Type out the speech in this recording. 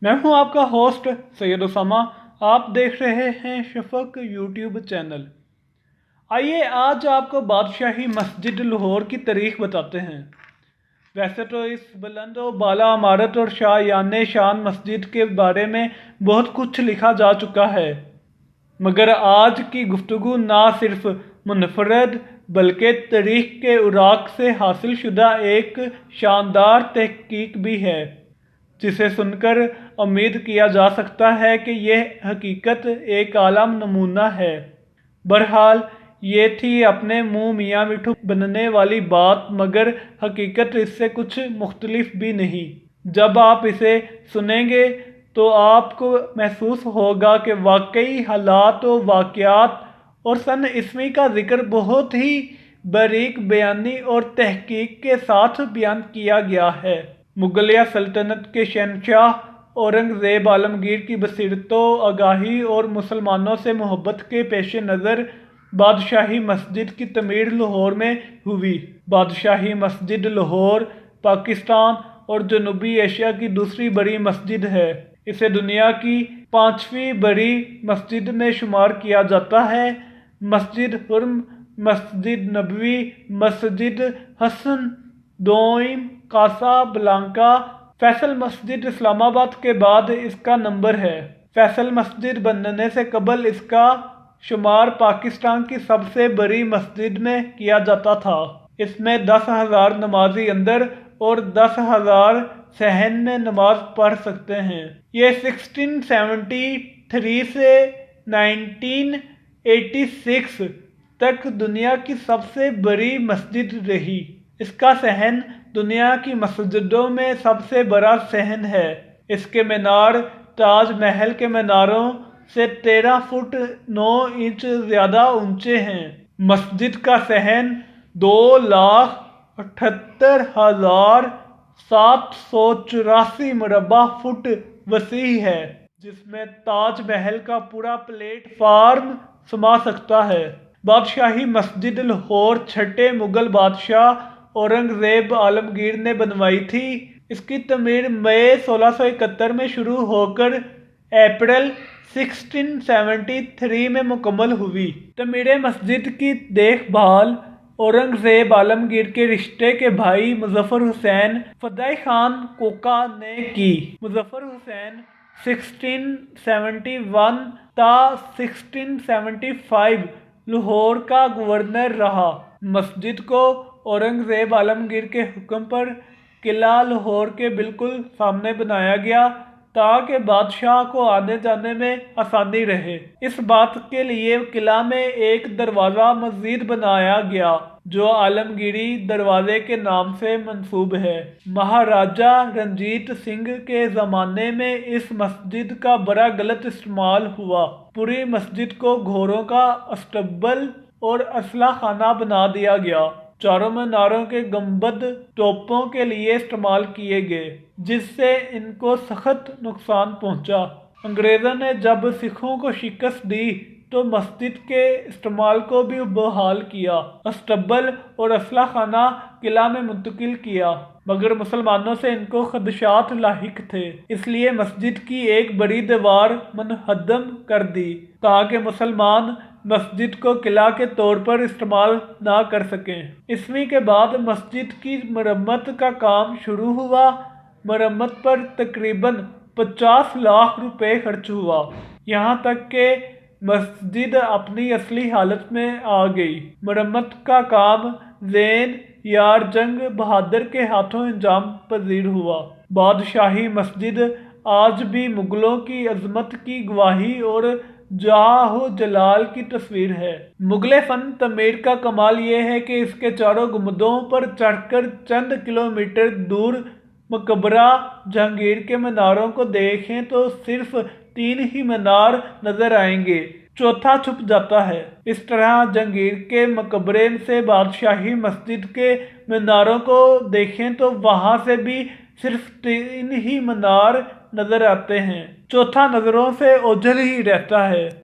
میں ہوں آپ کا ہوسٹ سید اسامہ۔ آپ دیکھ رہے ہیں شفق یوٹیوب چینل۔ آئیے آج آپ کو بادشاہی مسجد لاہور کی تاریخ بتاتے ہیں۔ ویسے تو اس بلند و بالا عمارت اور شایان شان مسجد کے بارے میں بہت کچھ لکھا جا چکا ہے، مگر آج کی گفتگو نہ صرف منفرد بلکہ تاریخ کے اوراق سے حاصل شدہ ایک شاندار تحقیق بھی ہے، جسے سن کر امید کیا جا سکتا ہے کہ یہ حقیقت ایک اعلیٰ نمونہ ہے۔ بہرحال یہ تھی اپنے منہ میاں مٹھو بننے والی بات، مگر حقیقت اس سے کچھ مختلف بھی نہیں۔ جب آپ اسے سنیں گے تو آپ کو محسوس ہوگا کہ واقعی حالات و واقعات اور سن عیسوی کا ذکر بہت ہی باریک بیانی اور تحقیق کے ساتھ بیان کیا گیا ہے۔ مغلیہ سلطنت کے شہنشاہ اورنگزیب عالمگیر کی بصیرت و آگاہی اور مسلمانوں سے محبت کے پیش نظر بادشاہی مسجد کی تعمیر لاہور میں ہوئی۔ بادشاہی مسجد لاہور پاکستان اور جنوبی ایشیا کی دوسری بڑی مسجد ہے۔ اسے دنیا کی 5ویں بڑی مسجد میں شمار کیا جاتا ہے۔ مسجد حرم، مسجد نبوی، مسجد حسن دوئم کاسا بلانکا، فیصل مسجد اسلام آباد کے بعد اس کا نمبر ہے۔ فیصل مسجد بننے سے قبل اس کا شمار پاکستان کی سب سے بڑی مسجد میں کیا جاتا تھا۔ اس میں 10,000 نمازی اندر اور 10,000 صحن میں نماز پڑھ سکتے ہیں۔ یہ 1673 سے 1986 تک دنیا کی سب سے بڑی مسجد رہی۔ اس کا صحن دنیا کی مسجدوں میں سب سے بڑا صحن ہے۔ اس کے مینار تاج محل کے میناروں سے 13 فٹ 9 انچ زیادہ اونچے ہیں۔ مسجد کا صحن 2,78,784 مربع فٹ وسیع ہے، جس میں تاج محل کا پورا پلیٹ فارم سما سکتا ہے۔ بادشاہی مسجد لاہور چھٹے مغل بادشاہ اورنگزیب عالمگیر نے بنوائی تھی۔ اس کی تعمیر مئی 1671 میں شروع ہو کر اپریل 1673 میں مکمل ہوئی۔ تعمیر مسجد کی دیکھ بھال اورنگزیب عالمگیر کے رشتے کے بھائی مظفر حسین فدائی خان کوکا نے کی۔ مظفر حسین 1671 تا 1675 لاہور کا گورنر رہا۔ مسجد کو اورنگزیب عالمگیر کے حکم پر قلعہ لاہور کے بالکل سامنے بنایا گیا تاکہ بادشاہ کو آنے جانے میں آسانی رہے۔ اس بات کے لیے قلعہ میں ایک دروازہ مزید بنایا گیا جو عالمگیری دروازے کے نام سے منسوب ہے۔ مہاراجہ رنجیت سنگھ کے زمانے میں اس مسجد کا بڑا غلط استعمال ہوا۔ پوری مسجد کو گھوڑوں کا اسٹبل اور اسلحہ خانہ بنا دیا گیا۔ چاروں میناروں کے گنبد توپوں کے لیے استعمال کیے گئے، جس سے ان کو سخت نقصان پہنچا۔ انگریزوں نے جب سکھوں کو شکست دی تو مسجد کے استعمال کو بھی بحال کیا، اسٹبل اور اسلحہ خانہ قلعہ میں منتقل کیا، مگر مسلمانوں سے ان کو خدشات لاحق تھے، اس لیے مسجد کی ایک بڑی دیوار منہدم کر دی تاکہ مسلمان مسجد کو قلعہ کے طور پر استعمال نہ کر سکیں۔ عیسوی کے بعد مسجد کی مرمت کا کام شروع ہوا۔ مرمت پر تقریباً 50 لاکھ روپے خرچ ہوا، یہاں تک کہ مسجد اپنی اصلی حالت میں آ گئی۔ مرمت کا کام زین یار جنگ بہادر کے ہاتھوں انجام پذیر ہوا۔ بادشاہی مسجد آج بھی مغلوں کی عظمت کی گواہی اور جاہ و جلال کی تصویر ہے۔ مغل فن تعمیر کا کمال یہ ہے کہ اس کے چاروں گنبدوں پر چڑھ کر چند کلومیٹر دور مقبرہ جہانگیر کے میناروں کو دیکھیں تو صرف 3 ہی مینار نظر آئیں گے، چوتھا چھپ جاتا ہے۔ اس طرح جہانگیر کے مقبرے سے بادشاہی مسجد کے میناروں کو دیکھیں تو وہاں سے بھی صرف 3 ہی مینار نظر آتے ہیں، چوتھا نظروں سے اوجھل ہی رہتا ہے۔